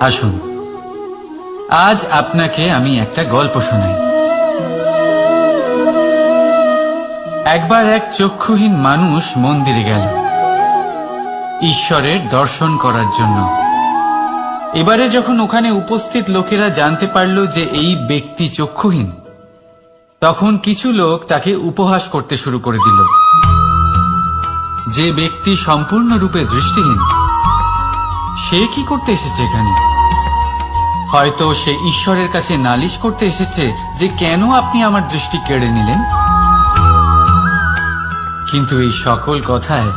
আসুন, আজ আপনাকে আমি একটা গল্প শোনাই। একবার এক চক্ষুহীন মানুষ মন্দিরে গেল ঈশ্বরের দর্শন করার জন্য। এবারে যখন ওখানে উপস্থিত লোকেরা জানতে পারল যে এই ব্যক্তি চক্ষুহীন, তখন কিছু লোক তাকে উপহাস করতে শুরু করে দিল। যে ব্যক্তি সম্পূর্ণরূপে দৃষ্টিহীন, সে কি করতে এসেছে এখানে? হয়তো সে ঈশ্বরের কাছে নালিশ করতে এসেছে যে কেন আপনি আমার দৃষ্টি কেড়ে নিলেন। কিন্তু এই সকল কথায়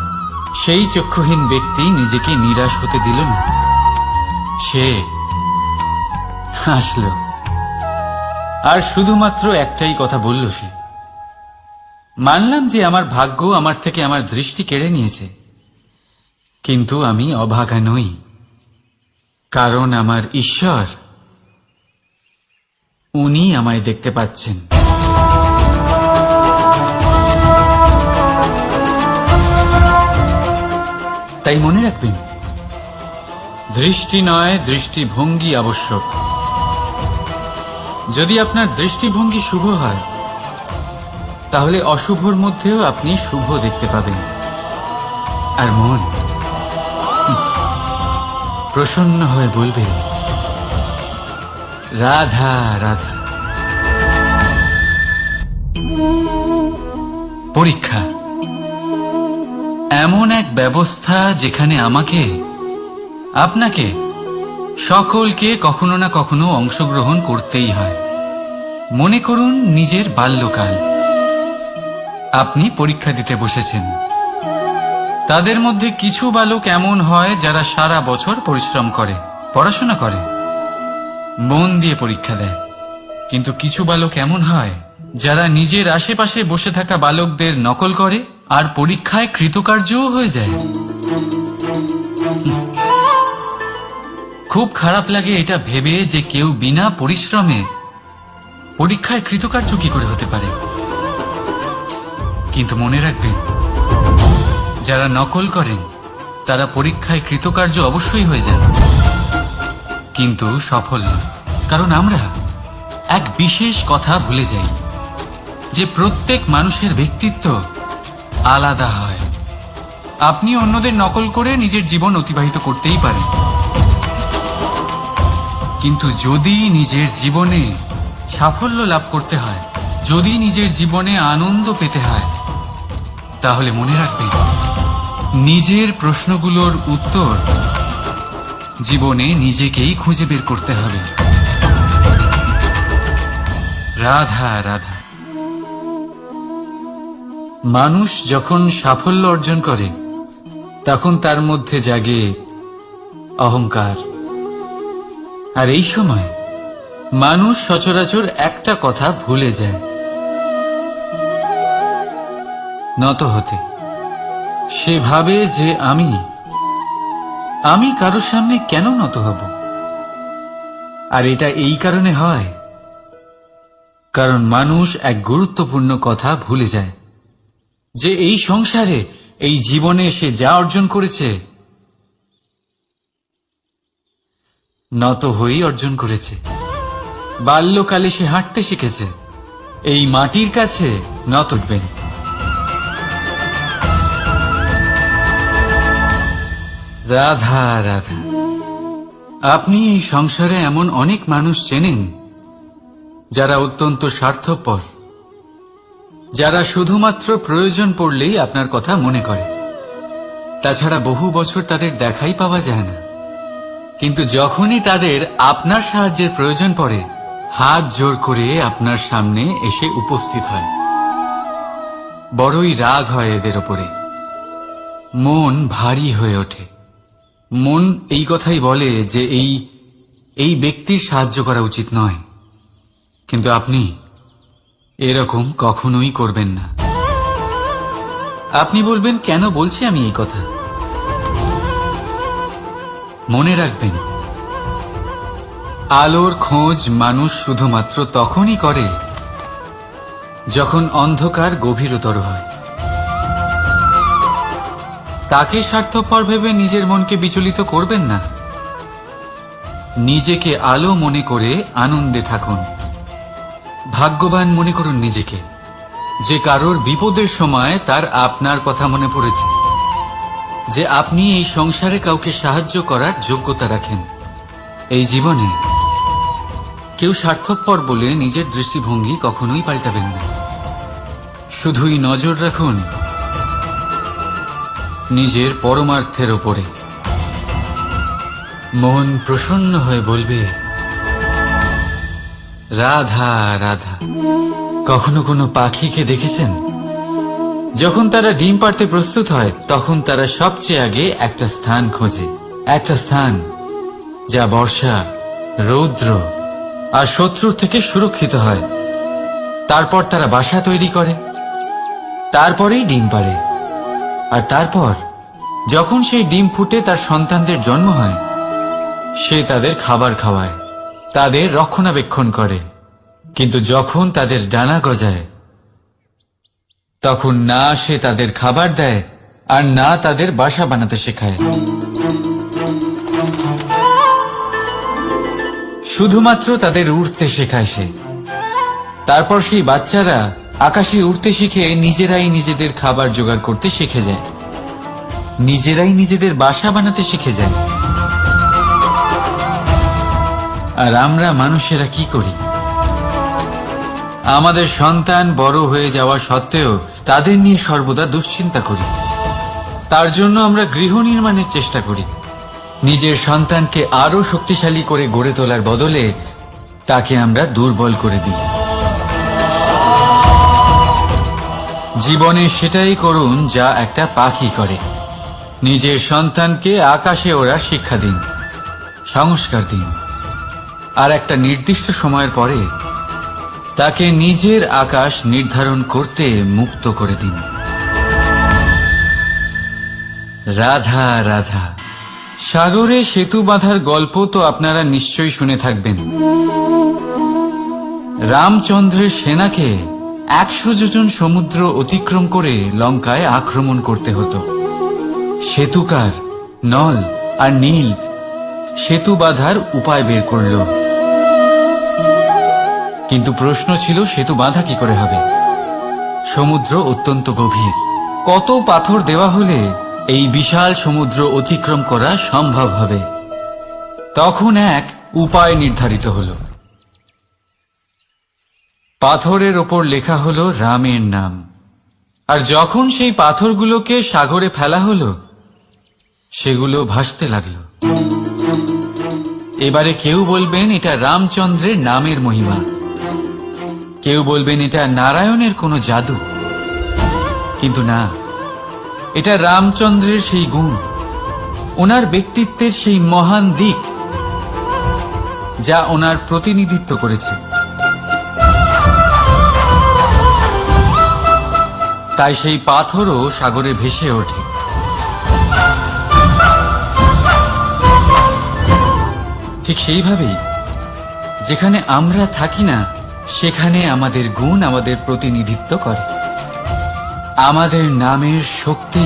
সেই চক্ষুহীন ব্যক্তি নিজেকে নিরাশ হতে দিল না। সে হাসল আর শুধুমাত্র একটাই কথা বলল সে, মানলাম যে আমার ভাগ্য আমার থেকে আমার দৃষ্টি কেড়ে নিয়েছে, কিন্তু আমি অভাগা নই, কারণ আমার ঈশ্বর, উনি আমায় দেখতে পাচ্ছেন। তাই মনে রাখবেন, দৃষ্টি নয়, দৃষ্টিভঙ্গি আবশ্যক। যদি আপনার দৃষ্টিভঙ্গি শুভ হয়, তাহলে অশুভর মধ্যেও আপনি শুভ দেখতে পাবেন। আর মন প্রসন্ন হয়ে বলবে, রাধা রাধা। পরীক্ষা এমন এক ব্যবস্থা যেখানে আমাকে, আপনাকে, সকলকে কখনো না কখনো অংশগ্রহণ করতেই হয়। মনে করুন নিজের বাল্যকাল। আপনি পরীক্ষা দিতে বসেছেন। তাদের মধ্যে কিছু বালক এমন হয় যারা সারা বছর পরিশ্রম করে, পড়াশোনা করে, মন দিয়ে পরীক্ষা দেয়। কিন্তু কিছু বালক এমন হয় যারা নিজের আশেপাশে বসে থাকা বালকদের নকল করে আর পরীক্ষায় কৃতকার্যও হয়ে যায়। খুব খারাপ লাগে এটা ভেবে যে কেউ বিনা পরিশ্রমে পরীক্ষায় কৃতকার্য কি করে হতে পারে। কিন্তু মনে রাখবেন, যারা নকল করেন তারা পরীক্ষায় কৃতকার্য অবশ্যই হয়ে যান, কিন্তু সফল নয়। কারণ আমরা এক বিশেষ কথা ভুলে যাই, যে প্রত্যেক মানুষের ব্যক্তিত্ব আলাদা হয়। আপনি অন্যদের নকল করে নিজের জীবন অতিবাহিত করতেই পারেন, কিন্তু যদি নিজের জীবনে সাফল্য লাভ করতে হয়, যদি নিজের জীবনে আনন্দ পেতে হয়, তাহলে মনে রাখবেন, নিজের প্রশ্নগুলোর উত্তর জীবনে নিজেকেই খুঁজে বের করতে হবে। রাধা রাধা। মানুষ যখন সাফল্য অর্জন করে, তখন তার মধ্যে জাগে অহংকার। আর এই সময় মানুষ সচরাচর একটা কথা ভুলে যায়, নত হতে। সে ভাবে যে আমি কারোর সামনে কেন নত হব। আর এটা এই কারণে হয়, কারণ মানুষ এক গুরুত্বপূর্ণ কথা ভুলে যায়, যে এই সংসারে, এই জীবনে সে যা অর্জন করেছে, নত হয়েই অর্জন করেছে। বাল্যকালে সে হাঁটতে শিখেছে, এই মাটির কাছে নত উঠবেন। রাধা রাধা। আপনি এই সংসারে এমন অনেক মানুষ চেনেন যারা অত্যন্ত স্বার্থপর, যারা শুধুমাত্র প্রয়োজন পড়লেই আপনার কথা মনে করে। তাছাড়া বহু বছর তাদের দেখাই পাওয়া যায় না, কিন্তু যখনই তাদের আপনার সাহায্যের প্রয়োজন পড়ে, হাত জোর করে আপনার সামনে এসে উপস্থিত হয়। বড়ই রাগ হয় এদের ওপরে, মন ভারী হয়ে ওঠে। মন এই কথাই বলে যে এই ব্যক্তির সাহায্য করা উচিত নয়, কিন্তু আপনি এরকম কখনোই করবেন না। আপনি বলবেন, কেন বলছি আমি এই কথা? মনে রাখবেন, আলোর খোঁজ মানুষ শুধুমাত্র তখনই করে যখন অন্ধকার গভীরতর হয়। তাকে স্বার্থপর ভেবে নিজের মনকে বিচলিত করবেন না। নিজেকে আলো মনে করে আনন্দে থাকুন। ভাগ্যবান মনে করুন নিজেকে, যে কারোর বিপদের সময় তার আপনার কথা মনে পড়েছে, যে আপনি এই সংসারে কাউকে সাহায্য করার যোগ্যতা রাখেন। এই জীবনে কেউ স্বার্থপর বলে নিজের দৃষ্টিভঙ্গি কখনোই পাল্টাবেন না। শুধুই নজর রাখুন নিজের পরমার্থের ওপরে। মন প্রসন্ন হয়ে বলবে, রাধা রাধা। কখনো কোনো পাখিকে দেখেছেন? যখন তারা ডিম পাড়তে প্রস্তুত হয় তখন তারা সবচেয়ে আগে একটা স্থান খোঁজে, একটা স্থান যা বর্ষা, রৌদ্র আর শত্রুর থেকে সুরক্ষিত হয়। তারপর তারা বাসা তৈরি করে, তারপরেই ডিম পাড়ে। আর তারপর যখন সেই ডিম ফুটে তার সন্তানদের জন্ম হয়, সে তাদের খাবার খাওয়ায়, তাদের রক্ষণাবেক্ষণ করে। কিন্তু যখন তাদের ডানা গজায়, তখন না সে তাদের খাবার দেয় আর না তাদের বাসা বানাতে শেখায়। শুধুমাত্র তাদের উড়তে শেখায় সে। তারপর সেই বাচ্চারা আকাশে উড়তে শিখে নিজেরাই নিজেদের খাবার জোগাড় করতে শিখে যায়, নিজেরাই নিজেদের বাসা বানাতে শিখে যায়। আর আমরা মানুষেরা কি করি? আমাদের সন্তান বড় হয়ে যাওয়া সত্ত্বেও তাদের নিয়ে সর্বদা দুশ্চিন্তা করি। তার জন্য আমরা গৃহ নির্মাণের চেষ্টা করি। নিজের সন্তানকে আরো শক্তিশালী করে গড়ে তোলার বদলে তাকে আমরা দুর্বল করে দিই। জীবনে সেটাই করুন যা একটা পাখি করে। নিজের সন্তানকে আকাশে ওড়ার শিক্ষা দিন, সংস্কার দিন, আর একটা নির্দিষ্ট সময়ের পরে তাকে নিজের আকাশ নির্ধারণ করতে মুক্ত করে দিন। রাধা রাধা। সাগরে সেতু বাঁধার গল্প তো আপনারা নিশ্চয়ই শুনে থাকবেন। রামচন্দ্রের সেনাকে 100 যোজন সমুদ্র অতিক্রম করে লঙ্কায় আক্রমণ করতে হতো। সেতুকার নল আর নীল সেতু বাঁধার উপায় বের করল, কিন্তু প্রশ্ন ছিল সেতু বাঁধা কি করে হবে? সমুদ্র অত্যন্ত গভীর। কত পাথর দেওয়া হলে এই বিশাল সমুদ্র অতিক্রম করা সম্ভব হবে? তখন এক উপায় নির্ধারিত হল। পাথরের ওপর লেখা হলো রামের নাম। আর যখন সেই পাথরগুলোকে সাগরে ফেলা হলো, সেগুলো ভাসতে লাগলো। এবারে কেউ বলবেন এটা রামচন্দ্রের নামের মহিমা, কেউ বলবেন এটা নারায়ণের কোনো জাদু। কিন্তু না, এটা রামচন্দ্রের সেই গুণ, ওনার ব্যক্তিত্বের সেই মহান দিক যা ওনার প্রতিনিধিত্ব করেছে। তাই সেই পাথরও সাগরে ভেসে ওঠে। ঠিক সেইভাবেই যেখানে আমরা থাকি না, সেখানে আমাদের গুণ আমাদের প্রতিনিধিত্ব করে। আমাদের নামের শক্তি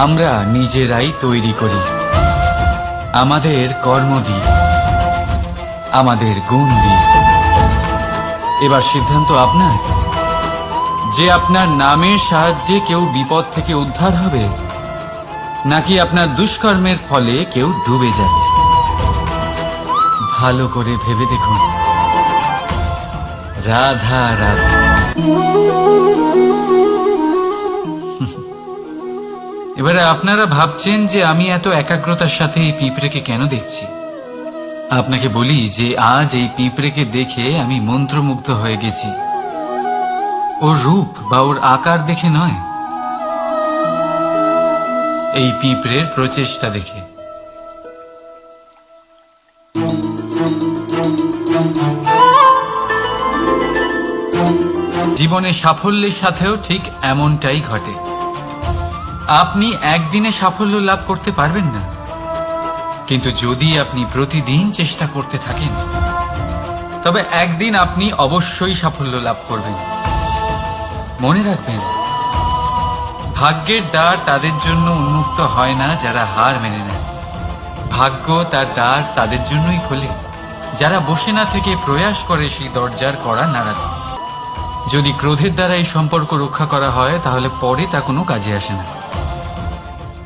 আমরা নিজেরাই তৈরি করি, আমাদের কর্ম দিয়ে, আমাদের গুণ দিয়ে। এবার সিদ্ধান্ত আপনার, যে আপনার নামের সাহায্যে কেউ বিপদ থেকে উদ্ধার হবে, নাকি আপনার দুষ্কর্মের ফলে কেউ ডুবে যাবে। ভালো করে ভেবে দেখুন। রাধা রাধা। এবারে আপনারা ভাবছেন যে আমি এত একাগ্রতার সাথে এই পিঁপড়েকে কেন দেখছি। আপনাকে বলি যে আজ এই পিঁপড়েকে দেখে আমি মন্ত্রমুগ্ধ হয়ে গেছি। ওর রূপ বা ওর আকার দেখে নয়, এই পিঁপড়ের প্রচেষ্টা দেখে। জীবনে সাফল্যের সাথেও ঠিক এমনটাই ঘটে। আপনি একদিনে সাফল্য লাভ করতে পারবেন না, কিন্তু যদি আপনি প্রতিদিন চেষ্টা করতে থাকেন, তবে একদিন আপনি অবশ্যই সাফল্য লাভ করবেন। মনে রাখবেন, ভাগ্যের দ্বার তাদের জন্য উন্মুক্ত হয় না যারা হার মেনে নেয়। ভাগ্য তার দ্বার তাদের জন্যই খোলে, যারা বসে না থেকে প্রয়াস করে সেই দরজার কড়া নাড়াতে। যদি ক্রোধের দ্বারা এই সম্পর্ক রক্ষা করা হয় তাহলে পরে তা কোনো কাজে আসে না।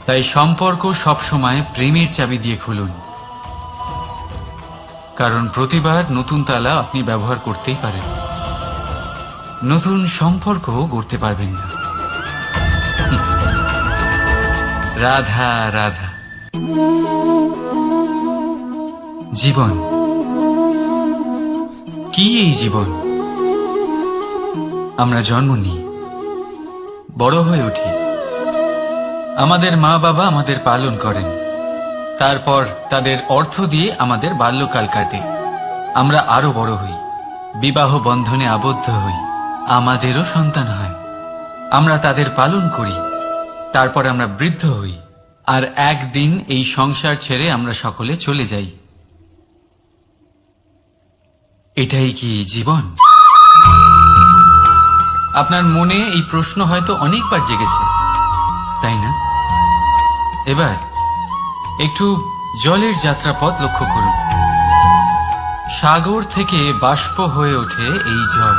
তাই সম্পর্ক সবসময় প্রেমের চাবি দিয়ে খুলুন, কারণ প্রতিবার নতুন তালা আপনি ব্যবহার করতেই পারেন, নতুন সম্পর্ক গড়তে পারবেন না। রাধা রাধা। জীবন কি? এই জীবন আমরা জন্ম নিই, বড় হয়ে উঠি, আমাদের মা বাবা আমাদের পালন করেন, তারপর তাদের অর্থ দিয়ে আমাদের বাল্যকাল কাটে, আমরা আরো বড় হই, বিবাহ বন্ধনে আবদ্ধ হই, আমাদেরও সন্তান হয়, আমরা তাদের পালন করি, তারপর আমরা বৃদ্ধ হই, আর একদিন এই সংসার ছেড়ে আমরা সকলে চলে যাই। এটাই কি জীবন? আপনার মনে এই প্রশ্ন হয়তো অনেকবার জেগেছে, তাই না? এবার একটু জলের যাত্রাপথ লক্ষ্য করুন। সাগর থেকে বাষ্প হয়ে ওঠে এই জল,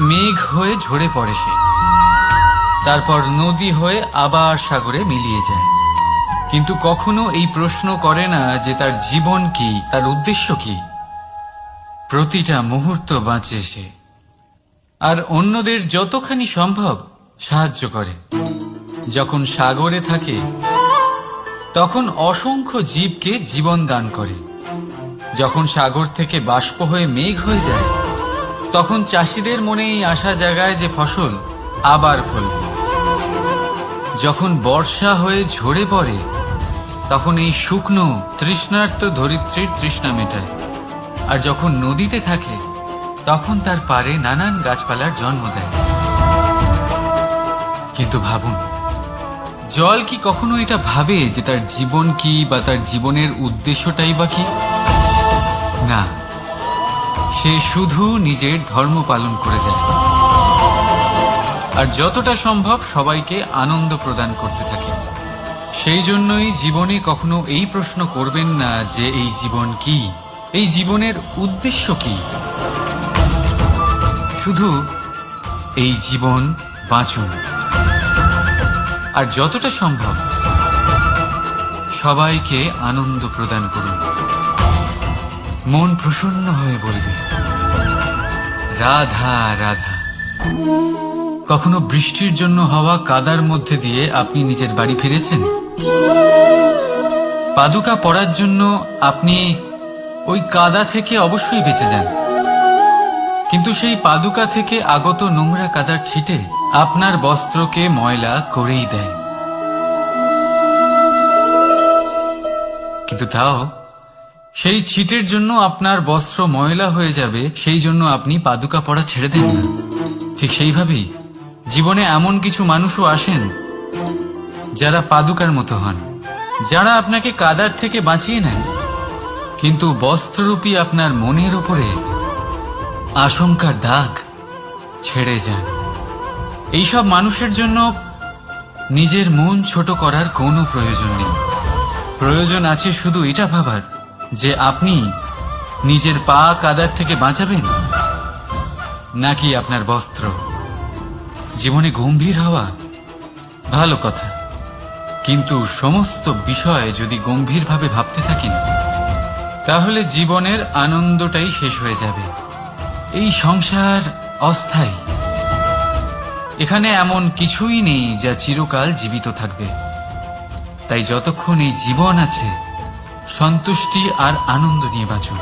মেঘ হয়ে ঝরে পড়ে সে, তারপর নদী হয়ে আবার সাগরে মিলিয়ে যায়। কিন্তু কখনো এই প্রশ্ন করে না যে তার জীবন কি, তার উদ্দেশ্য কি। প্রতিটা মুহূর্ত বাঁচে সে, আর অন্যদের যতখানি সম্ভব সাহায্য করে। যখন সাগরে থাকে তখন অসংখ্য জীবকে জীবন দান করে। যখন সাগর থেকে বাষ্প হয়ে মেঘ হয়ে যায় তখন চাষিদের মনে এই আশা জাগায় যে ফসল আবার ফলবে। যখন বর্ষা হয়ে ঝরে পড়ে তখন এই শুকনো তৃষ্ণার্ত ধরিত্রীর তৃষ্ণা মেটায়। আর যখন নদীতে থাকে তখন তার পাড়ে নানান গাছপালার জন্ম দেয়। কিন্তু ভাবুন, জল কি কখনো এটা ভাবে যে তার জীবন কি বা তার জীবনের উদ্দেশ্যটাই বা কি? না, সে শুধু নিজের ধর্ম পালন করে যায়, আর যতটা সম্ভব সবাইকে আনন্দ প্রদান করতে থাকে। সেই জন্যই জীবনে কখনো এই প্রশ্ন করবেন না যে এই জীবন কি, এই জীবনের উদ্দেশ্য কি। শুধু এই জীবন বাঁচুন, আর যতটা সম্ভব সবাইকে আনন্দ প্রদান করুন। মন প্রসন্ন হয়ে বলবে রাধা রাধা। কখনো বৃষ্টির জন্য হওয়া কাদার মধ্যে দিয়ে আপনি নিজের বাড়ি ফিরেছেন? পাদুকা পরার জন্য আপনি ওই কাদা থেকে অবশ্যই বেঁচে যান, কিন্তু সেই পাদুকা থেকে আগত নোংরা কাদার ছিটে আপনার বস্ত্রকে ময়লা করেই দেয়। কিন্তু তাও সেই ছিটের জন্য আপনার বস্ত্র ময়লা হয়ে যাবে, সেই জন্য আপনি পাদুকা পরা ছেড়ে দেন না। ঠিক সেইভাবেই জীবনে এমন কিছু মানুষও আসেন যারা পাদুকার মতো হন, যারা আপনাকে কাদার থেকে বাঁচিয়ে নেন, কিন্তু বস্ত্ররূপী আপনার মনের উপরে আশঙ্কার দাগ ছেড়ে যান। এইসব মানুষের জন্য নিজের মন ছোট করার কোনো প্রয়োজন নেই। প্রয়োজন আছে শুধু এটা ভাবার যে আপনি নিজের পা কাদার থেকে বাঁচাবেন নাকি আপনার বস্ত্র। জীবনে গম্ভীর হওয়া ভালো কথা, কিন্তু সমস্ত বিষয় যদি গম্ভীরভাবে ভাবতে থাকেন তাহলে জীবনের আনন্দটাই শেষ হয়ে যাবে। এই সংসার অস্থায়ী, এখানে এমন কিছুই নেই যা চিরকাল জীবিত থাকবে। তাই যতক্ষণ এই জীবন আছে সন্তুষ্টি আর আনন্দ নিয়ে বাঁচুন।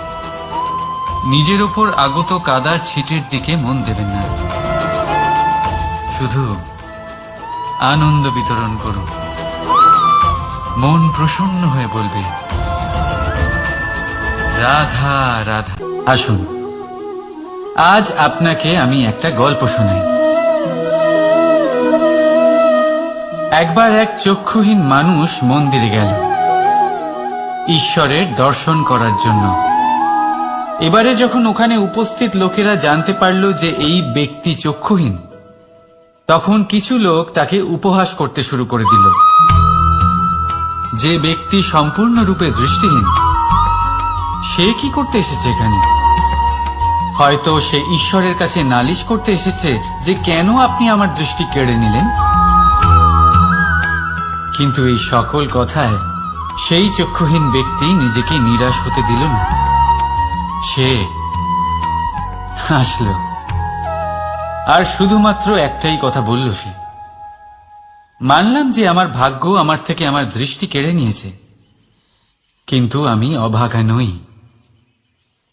নিজের ওপর আগত কাদার ছিটের দিকে মন দেবেন না, শুধু আনন্দ বিতরণ করুন। মন প্রসন্ন হয়ে বলবে রাধা রাধা। আসুন, আজ আপনাকে আমি একটা গল্প শোনাই। একবার এক চক্ষুহীন মানুষ মন্দিরে গেল ঈশ্বরের দর্শন করার জন্য। এবারে যখন ওখানে উপস্থিত লোকেরা জানতে পারল যে এই ব্যক্তি চক্ষুহীন, তখন কিছু লোক তাকে উপহাস করতে শুরু করে দিল। যে ব্যক্তি সম্পূর্ণরূপে দৃষ্টিহীন সে কি করতে এসেছে এখানে? হয়তো সে ঈশ্বরের কাছে নালিশ করতে এসেছে যে কেন আপনি আমার দৃষ্টি কেড়ে নিলেন। কিন্তু এই সকল কথায় সেই চক্ষুহীন ব্যক্তি নিজেকে নিরাশ হতে দিল না। সে হাসল আর শুধুমাত্র একটাই কথা বলল সে, মানলাম যে আমার ভাগ্য আমার থেকে আমার দৃষ্টি কেড়ে নিয়েছে, কিন্তু আমি অভাগা নই,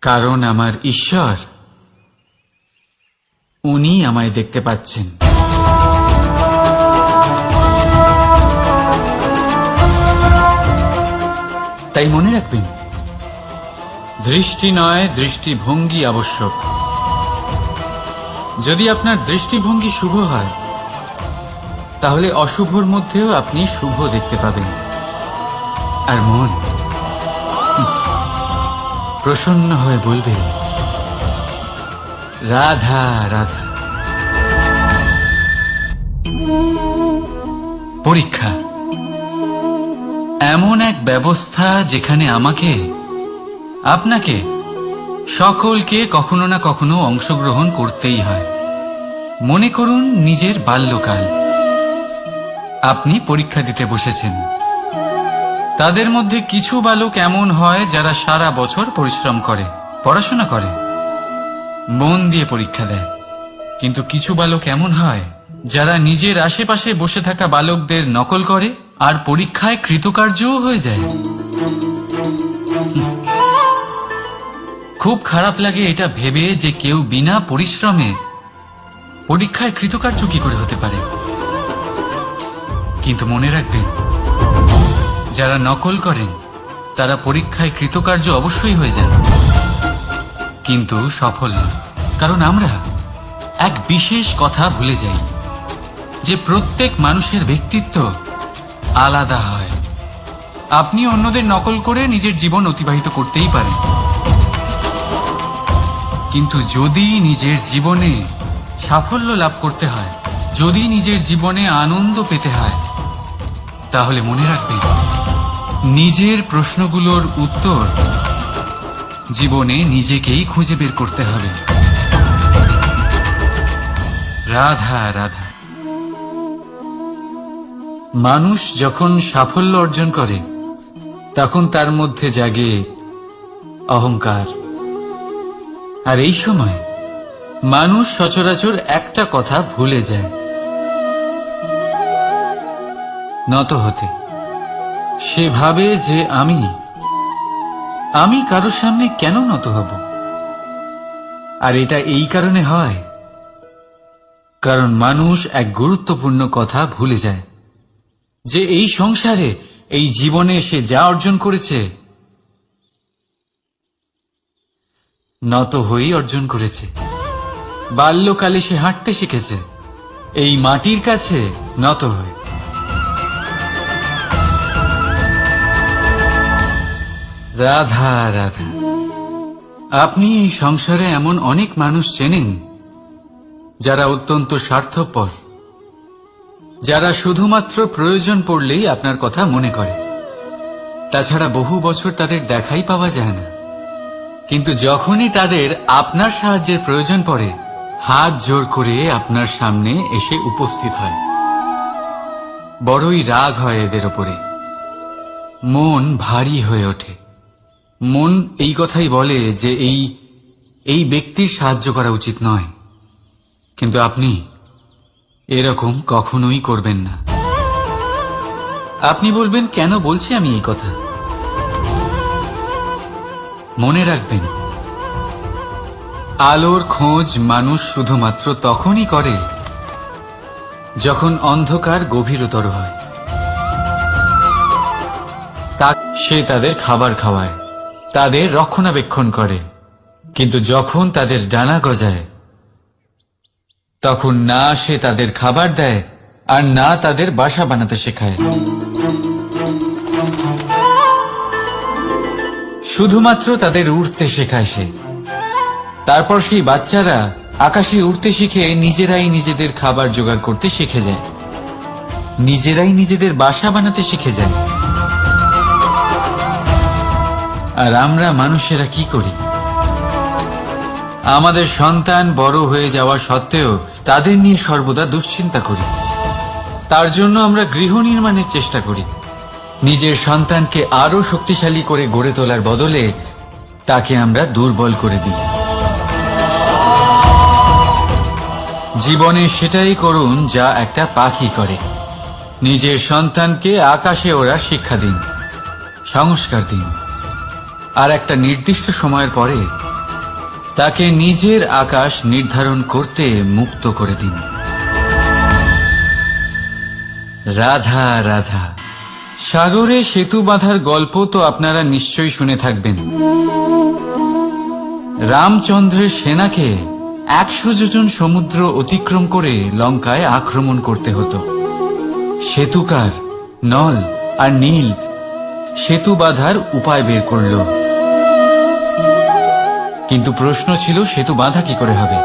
কারণ আমার ঈশ্বর উনি আমায় দেখতে পাচ্ছেন। তাই মনে রাখবেন, দৃষ্টি নয় দৃষ্টিভঙ্গি আবশ্যক। যদি আপনার দৃষ্টিভঙ্গি শুভ হয় তাহলে অশুভর মধ্যেও আপনি শুভ দেখতে পাবেন। আর মন প্রসন্ন হয়ে বলবে, রাধা রাধা। পরীক্ষা এমন এক ব্যবস্থা যেখানে আমাকে, আপনাকে, সকলকে কখনো না কখনো অংশগ্রহণ করতেই হয়। মনে করুন নিজের বাল্যকাল। আপনি পরীক্ষা দিতে বসেছেন। তাদের মধ্যে কিছু বালক এমন হয় যারা সারা বছর পরিশ্রম করে, পড়াশোনা করে, মন দিয়ে পরীক্ষা দেয়। কিন্তু কিছু বালক এমন হয় যারা নিজের আশেপাশে বসে থাকা বালকদের নকল করে আর পরীক্ষায় কৃতকার্যও হয়ে যায়। খুব খারাপ লাগে এটা ভেবে যে কেউ বিনা পরিশ্রমে পরীক্ষায় কৃতকার্য কি করে হতে পারে। কিন্তু মনে রাখবেন, যারা নকল করেন তারা পরীক্ষায় কৃতকার্য অবশ্যই হয়ে যান, কিন্তু সফল নয়। কারণ আমরা এক বিশেষ কথা ভুলে যাই যে প্রত্যেক মানুষের ব্যক্তিত্ব আলাদা হয়। আপনি অন্যদের নকল করে নিজের জীবন অতিবাহিত করতেই পারেন, কিন্তু যদি নিজের জীবনে সাফল্য লাভ করতে হয়, যদি নিজের জীবনে আনন্দ পেতে হয়, তাহলে মনে রাখবেন, নিজের প্রশ্নগুলোর উত্তর জীবনে নিজেকেই খুঁজে বের করতে হবে। রাধা রাধা। মানুষ যখন সাফল্য অর্জন করে তখন তার মধ্যে জাগে অহংকার। আর এই সময় মানুষ সচরাচর একটা কথা ভুলে যায়, নত হতে। সে ভাবে যে আমি কারোর সামনে কেন নত হব। আর এটা এই কারণে হয় কারণ মানুষ এক গুরুত্বপূর্ণ কথা ভুলে যায়, যে এই সংসারে, এই জীবনে সে যা অর্জন করেছে নত হয়েই অর্জন করেছে। বাল্যকালে সে হাঁটতে শিখেছে এই মাটির কাছে নত হয়ে। রাধা রাধা। আপনি এই সংসারে এমন অনেক মানুষ চেনেন যারা অত্যন্ত স্বার্থপর, যারা শুধুমাত্র প্রয়োজন পড়লেই আপনার কথা মনে করে। তাছাড়া বহু বছর তাদের দেখাই পাওয়া যায় না, কিন্তু যখনই তাদের আপনার সাহায্যের প্রয়োজন পড়ে হাত জোর করে আপনার সামনে এসে উপস্থিত হয়। বড়ই রাগ হয় এদের ওপরে, মন ভারী হয়ে ওঠে। মন এই কথাই বলে যে এই ব্যক্তির সাহায্য করা উচিত নয়, কিন্তু আপনি এরকম কখনোই করবেন না। আপনি বলবেন, কেন বলছি আমি এই কথা? মনে রাখবেন, আলোর খোঁজ মানুষ শুধুমাত্র তখনই করে যখন অন্ধকার গভীরতর হয়। সে তাদের খাবার খাওয়ায়, তাদের রক্ষণাবেক্ষণ করে, কিন্তু যখন তাদের ডানা গজায় তখন না সে তাদের খাবার দেয় আর না তাদের বাসা বানাতে শেখায়। শুধুমাত্র তাদের উড়তে শেখায় সে। তারপর সেই বাচ্চারা আকাশে উড়তে শিখে নিজেরাই নিজেদের খাবার জোগাড় করতে শিখে যায়, নিজেরাই নিজেদের বাসা বানাতে শিখে যায়। আর আমরা মানুষেরা কি করি? আমাদের সন্তান বড় হয়ে যাওয়া সত্ত্বেও তাদের নিয়ে সর্বদা দুশ্চিন্তা করি। তার জন্য আমরা গৃহ নির্মাণের চেষ্টা করি। নিজের সন্তানকে আরো শক্তিশালী করে গড়ে তোলার বদলে তাকে আমরা দুর্বল করে দিই। জীবনে সেটাই করুন যা একটা পাখি করে। নিজের সন্তানকে আকাশে ওড়ার শিক্ষা দিন, সংস্কার দিন, আর একটা নির্দিষ্ট সময়ের পরে তাকে নিজের আকাশ নির্ধারণ করতে মুক্ত করে দিন। রাধা রাধা। সাগরে সেতু বাঁধার গল্প তো আপনারা নিশ্চয়ই শুনে থাকবেন। রামচন্দ্রের সেনাকে 100 যোজন সমুদ্র অতিক্রম করে লঙ্কায় আক্রমণ করতে হতো। সেতুকার নল আর নীল সেতু বাঁধার উপায় বের করল, কিন্তু প্রশ্ন ছিল সেতু বাঁধা কি করে হবে?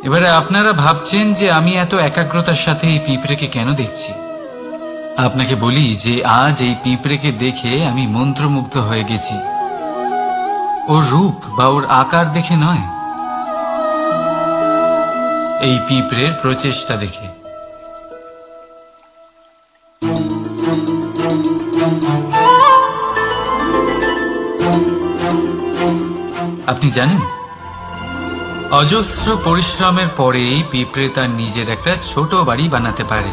এবারে আপনারা ভাবছেন যে আমি এত একাগ্রতার সাথে এই পিঁপড়েকে কেন দেখছি। আপনাকে বলি যে আজ এই পিঁপড়েকে দেখে আমি মন্ত্রমুগ্ধ হয়ে গেছি। ওর রূপ বা ওর আকার দেখে নয়, এই পিঁপড়ের প্রচেষ্টা দেখে। আপনি জানেন, অজস্র পরিশ্রমের পরেই পিঁপড়ে তার নিজের একটা ছোট বাড়ি বানাতে পারে,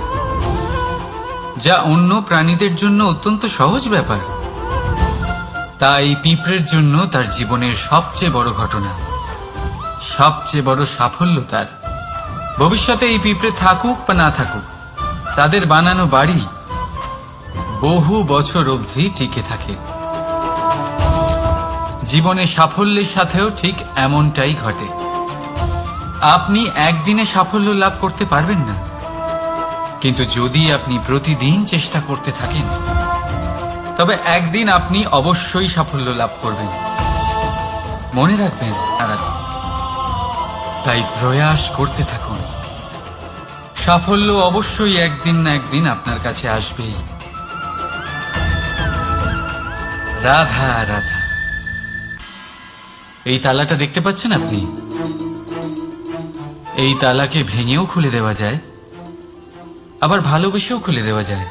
যা অন্য প্রাণীদের জন্য অত্যন্ত সহজ ব্যাপার। তাই পিঁপড়ের জন্য তার জীবনের সবচেয়ে বড় ঘটনা, সবচেয়ে বড় সাফল্য তার। ভবিষ্যতে এই পিঁপড়ে থাকুক বা না থাকুক, তাদের বানানো বাড়ি বহু বছর অবধি টিকে থাকে। জীবনে সাফল্যের সাথেও ঠিক এমনটাই ঘটে। আপনি একদিনে সাফল্য লাভ করতে পারবেন না, কিন্তু যদি আপনি প্রতিদিন চেষ্টা করতে থাকেন তবে একদিন আপনি অবশ্যই সাফল্য লাভ করবেন। মনে রাখবেন, তাই প্রয়াস করতে থাকুন। সাফল্য অবশ্যই একদিন না একদিন আপনার কাছে আসবেই। রাধা রাধা। এই তালাটা দেখতে পাচ্ছেন আপনি? এই তালাকে ভেঙেও খুলে দেওয়া যায়, আবার ভালোবেসেও খুলে দেওয়া যায়।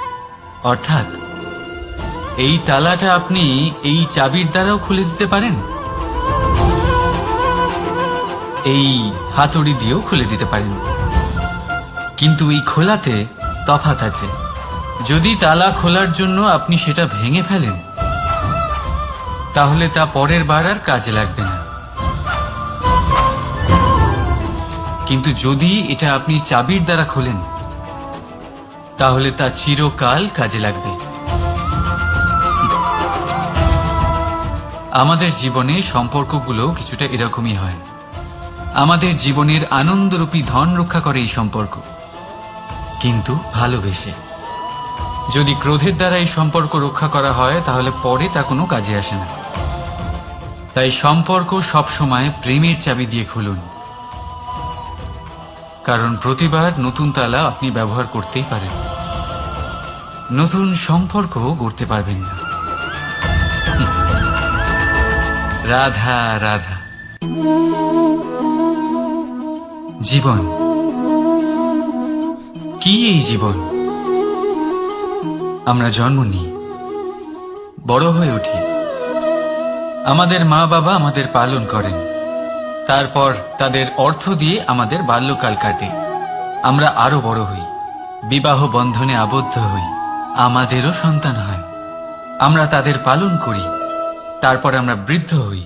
অর্থাৎ এই তালাটা আপনি এই চাবির দ্বারাও খুলে দিতে পারেন, এই হাতুড়ি দিয়েও খুলে দিতে পারেন। কিন্তু এই খোলাতে তফাৎ আছে। যদি তালা খোলার জন্য আপনি সেটা ভেঙে ফেলেন, তাহলে তা পরের বার আর কাজে লাগবে না। কিন্তু যদি এটা আপনি চাবির দ্বারা খোলেন, তাহলে তা চিরকাল কাজে লাগবে। আমাদের জীবনে সম্পর্কগুলো কিছুটা এরকমই হয়। আমাদের জীবনের আনন্দরূপী ধন রক্ষা করে এই সম্পর্ক, কিন্তু ভালোবেসে। যদি ক্রোধের দ্বারা এই সম্পর্ক রক্ষা করা হয়, তাহলে পরে তা কোনো কাজে আসে না। তাই সম্পর্ক সবসময় প্রেমের চাবি দিয়ে খুলুন, কারণ প্রতিবার নতুন তালা আপনি ব্যবহার করতেই পারেন, নতুন সম্পর্ক গড়তে পারবেন না। রাধা রাধা। জীবন কি? এই জীবন আমরা জন্ম নিই, বড় হয়ে উঠি, আমাদের মা বাবা আমাদের পালন করেন, তারপর তাদের অর্থ দিয়ে আমাদের বাল্যকাল কাটে। আমরা আরো বড় হই, বিবাহ বন্ধনে আবদ্ধ হই, আমাদেরও সন্তান হয়, আমরা তাদের পালন করি, তারপর আমরা বৃদ্ধ হই,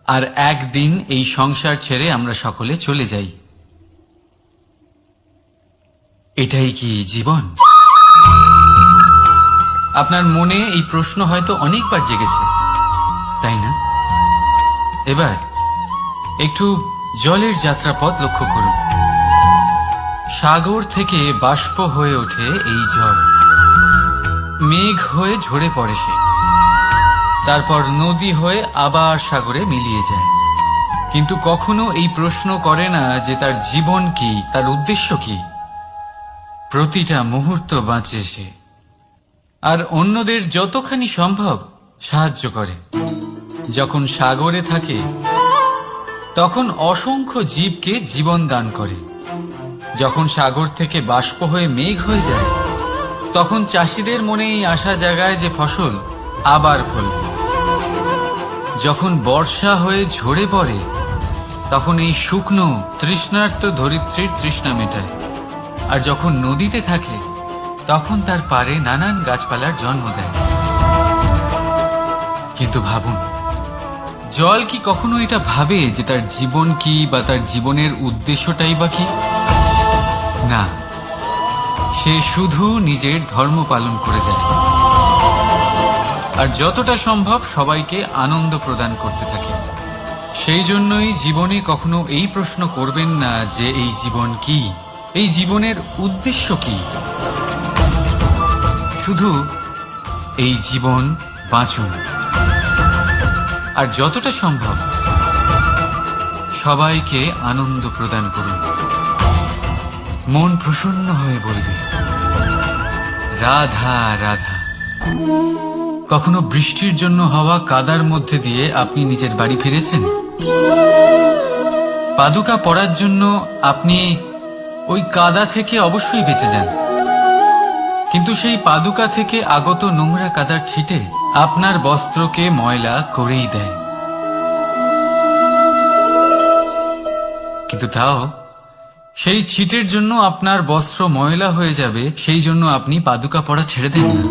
আর একদিন এই সংসার ছেড়ে আমরা সকলে চলে যাই। এটাই কি জীবন? আপনার মনে এই প্রশ্ন হয়তো অনেকবার জেগেছে, তাই না? এবার একটু জলের যাত্রাপথ লক্ষ্য করুন। সাগর থেকে বাষ্প হয়ে ওঠে এই জল, মেঘ হয়ে ঝরে পড়ে সে, তারপর নদী হয়ে আবার সাগরে মিলিয়ে যায়। কিন্তু কখনো এই প্রশ্ন করে না যে তার জীবন কি, তার উদ্দেশ্য কি। প্রতিটা মুহূর্ত বাঁচে সে, আর অন্যদের যতখানি সম্ভব সাহায্য করে। যখন সাগরে থাকে তখন অসংখ্য জীবকে জীবন দান করে। যখন সাগর থেকে বাষ্প হয়ে মেঘ হয়ে যায় তখন চাষিদের মনে এই আশা জাগায় যে ফসল আবার ফলবে। যখন বর্ষা হয়ে ঝরে পড়ে তখন এই শুকনো তৃষ্ণার্ত ধরিত্রীর তৃষ্ণা মেটায়। আর যখন নদীতে থাকে তখন তার পাড়ে নানান গাছপালার জন্ম দেয়। কিন্তু ভাবুন, জল কি কখনো এটা ভাবে যে তার জীবন কি বা তার জীবনের উদ্দেশ্যটাই বা কি? না, সে শুধু নিজের ধর্ম পালন করে যায় আর যতটা সম্ভব সবাইকে আনন্দ প্রদান করতে থাকে। সেই জন্যই জীবনে কখনো এই প্রশ্ন করবেন না যে এই জীবন কি, এই জীবনের উদ্দেশ্য কি। শুধু এই জীবন বাঁচুন আর যতটা সম্ভব সবাইকে আনন্দ প্রদান করুন। মন প্রসন্ন হয়ে বলবে রাধা রাধা। কখনো বৃষ্টির জন্য হওয়া কাদার মধ্যে দিয়ে আপনি নিজের বাড়ি ফিরেছেন? পাদুকা পরার জন্য আপনি ওই কাদা থেকে অবশ্যই বেঁচে যান, কিন্তু সেই পাদুকা থেকে আগত নোংরা কাদার ছিটে আপনার বস্ত্রকে ময়লা করেই দেয়। কিন্তু তাও সেই ছিটের জন্য আপনার বস্ত্র ময়লা হয়ে যাবে, সেই জন্য আপনি পাদুকা পরা ছেড়ে দেন না।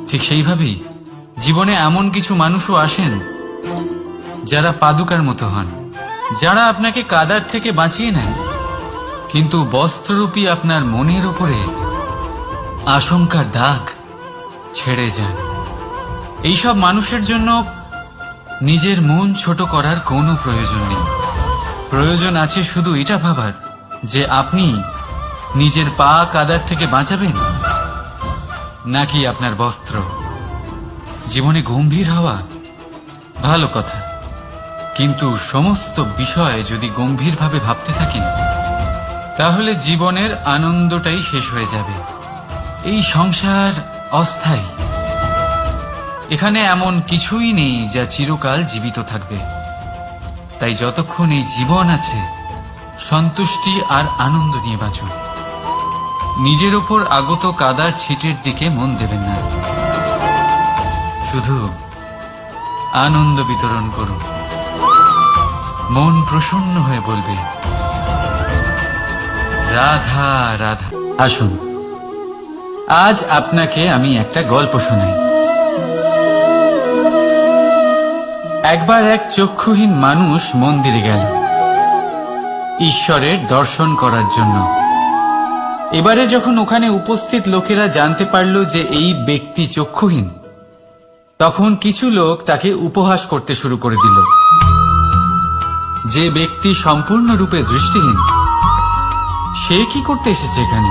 ঠিক সেইভাবেই জীবনে এমন কিছু মানুষও আসেন যারা পাদুকার মতো হন, যারা আপনাকে কাদার থেকে বাঁচিয়ে নেন, কিন্তু বস্ত্ররূপী আপনার মনের উপরে আশঙ্কার দাগ ছেড়ে যান। এইসব মানুষের জন্য নিজের মন ছোট করার কোনো প্রয়োজন নেই। প্রয়োজন আছে শুধু এটা ভাবার যে আপনি নিজের পা কাদার থেকে বাঁচাবেন নাকি আপনার বস্ত্র। জীবনে গম্ভীর হওয়া ভালো কথা, কিন্তু সমস্ত বিষয় যদি গম্ভীরভাবে ভাবতে থাকেন তাহলে জীবনের আনন্দটাই শেষ হয়ে যাবে। এই সংসার অস্থায়ী, এখানে এমন কিছুই নেই যা চিরকাল জীবিত থাকবে। তাই যতক্ষণ এই জীবন আছে সন্তুষ্টি আর আনন্দ নিয়ে বাঁচুন। নিজের ওপর আগত কাদার ছিটের দিকে মন দেবেন না, শুধু আনন্দ বিতরণ করুন। মন প্রসন্ন হয়ে বলবে রাধা রাধা। আসুন, আজ আপনাকে আমি একটা গল্প শোনাই। একবার এক চক্ষুহীন মানুষ মন্দিরে গেল ঈশ্বরের দর্শন করার জন্য। এবারে যখন ওখানে উপস্থিত লোকেরা জানতে পারল যে এই ব্যক্তি চক্ষুহীন, তখন কিছু লোক তাকে উপহাস করতে শুরু করে দিল। যে ব্যক্তি সম্পূর্ণরূপে দৃষ্টিহীন, সে কি করতে এসেছে এখানে?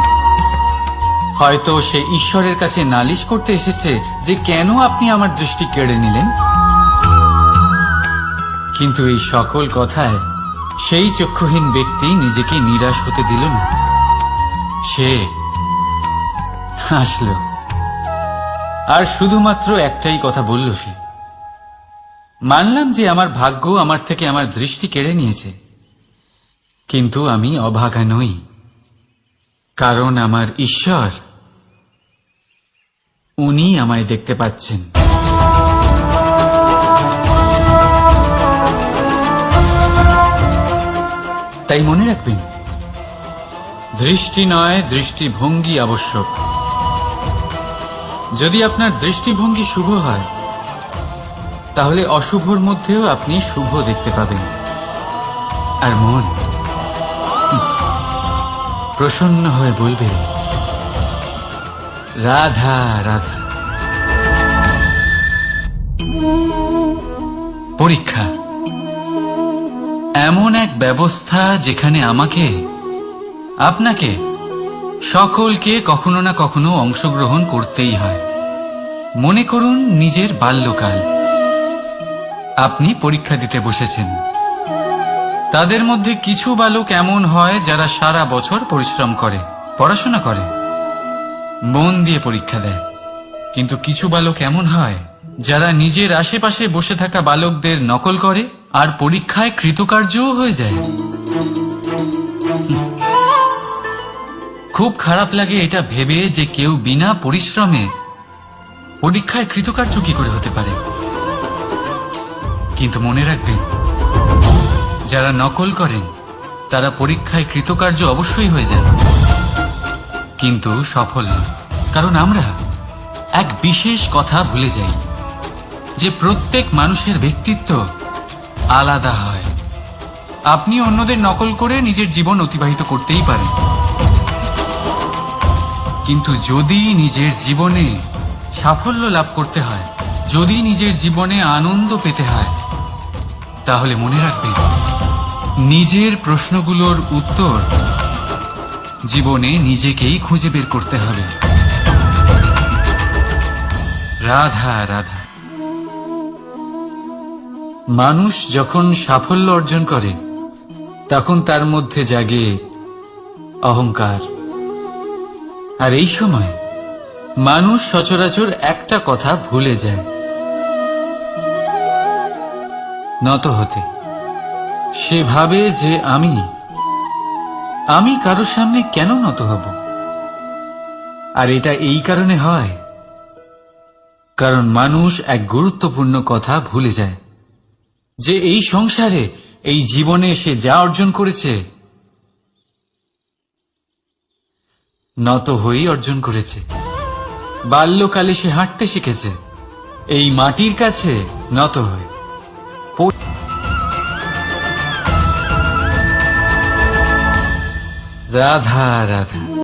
হয়তো সে ঈশ্বরের কাছে নালিশ করতে এসেছে যে কেন আপনি আমার দৃষ্টি কেড়ে নিলেন। কিন্তু এই সকল কথায় সেই চক্ষুহীন ব্যক্তি নিজেকে নিরাশ হতে দিল না। সে হাসল আর শুধুমাত্র একটাই কথা বলল সে, মানলাম যে আমার ভাগ্য আমার থেকে আমার দৃষ্টি কেড়ে নিয়েছে, কিন্তু আমি অভাগা নই, কারণ আমার ঈশ্বর, উনি আমায় দেখতে পাচ্ছেন। তাই মনে রাখবেন, দৃষ্টি নয় দৃষ্টিভঙ্গি আবশ্যক। যদি আপনার দৃষ্টিভঙ্গি শুভ হয় তাহলে অশুভর মধ্যেও আপনি শুভ দেখতে পাবেন। আর মন প্রসন্ন হয়ে বলবে রাধা রাধা। পরীক্ষা এমন এক ব্যবস্থা যেখানে আমাকে, আপনাকে, সকলকে কখনো না কখনো অংশগ্রহণ করতেই হয়। মনে করুন নিজের বাল্যকাল। আপনি পরীক্ষা দিতে বসেছেন। তাদের মধ্যে কিছু বালক এমন হয় যারা সারা বছর পরিশ্রম করে, পড়াশোনা করে, মন দিয়ে পরীক্ষা দেয়। কিন্তু কিছু বালক এমন হয় যারা নিজের আশেপাশে বসে থাকা বালকদের নকল করে আর পরীক্ষায় কৃতকার্যও হয়ে যায়। খুব খারাপ লাগে এটা ভেবে যে কেউ বিনা পরিশ্রমে পরীক্ষায় কৃতকার্য কি করে হতে পারে। কিন্তু মনে রাখবেন, যারা নকল করেন তারা পরীক্ষায় কৃতকার্য অবশ্যই হয়ে যান, কিন্তু সফল নয়। কারণ আমরা এক বিশেষ কথা ভুলে যাই যে প্রত্যেক মানুষের ব্যক্তিত্ব আলাদা হয়। আপনি অন্যদের নকল করে নিজের জীবন অতিবাহিত করতেই পারেন, কিন্তু যদি নিজের জীবনে সাফল্য লাভ করতে হয়, যদি নিজের জীবনে আনন্দ পেতে হয়, তাহলে মনে রাখবেন নিজের প্রশ্নগুলোর উত্তর জীবনে নিজেকেই খুঁজে বের করতে হবে। রাধা রাধা। মানুষ যখন সাফল্য অর্জন করে তখন তার মধ্যে জাগে অহংকার, আর এই সময় মানুষ সচরাচর একটা কথা ভুলে যায়, নত হতে। সে ভাবে যে আমি কারোর সামনে কেন নত হব। আর এটা এই কারণে হয় কারণ মানুষ এক গুরুত্বপূর্ণ কথা ভুলে যায় যে এই সংসারে, এই জীবনে সে যা অর্জন করেছে নত হয়েই অর্জন করেছে। বাল্যকালে সে হাঁটতে শিখেছে এই মাটির কাছে নত হয়ে। রাধা রাধা।